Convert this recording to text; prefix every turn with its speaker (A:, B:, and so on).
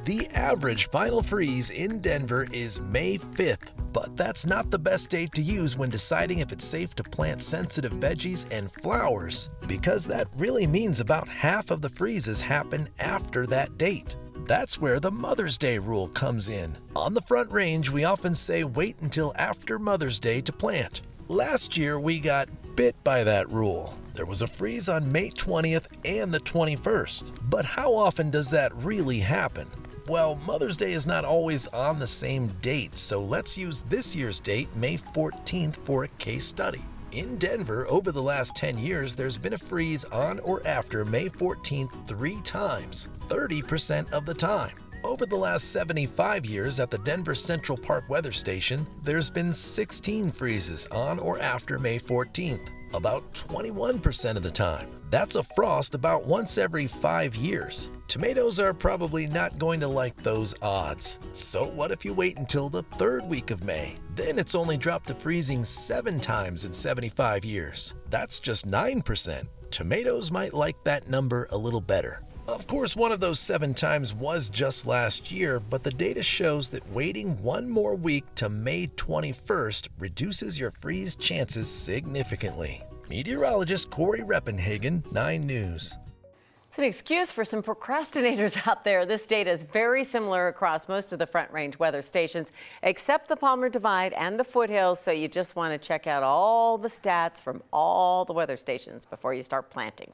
A: The average final freeze in Denver is May 5th, but that's not the best date to use when deciding if it's safe to plant sensitive veggies and flowers, because that really means about half of the freezes happen after that date. That's where the Mother's Day rule comes in. On the Front Range, we often say wait until after Mother's Day to plant. Last year, we got bit by that rule. There was a freeze on May 20th and the 21st. But how often does that really happen? Well, Mother's Day is not always on the same date, so let's use this year's date, May 14th, for a case study. In Denver, over the last 10 years, there's been a freeze on or after May 14th 3 times, 30% of the time. Over the last 75 years at the Denver Central Park Weather Station, there's been 16 freezes on or after May 14th, about 21% of the time. That's a frost about once every 5 years. Tomatoes are probably not going to like those odds. So what if you wait until the 3rd week of May? Then it's only dropped to freezing 7 times in 75 years. That's just 9%. Tomatoes might like that number a little better. Of course, one of those 7 times was just last year, but the data shows that waiting one more week to May 21st reduces your freeze chances significantly. Meteorologist Cory Reppenhagen, 9 News.
B: It's an excuse for some procrastinators out there. This data is very similar across most of the Front Range weather stations, except the Palmer Divide and the foothills, so you just want to check out all the stats from all the weather stations before you start planting.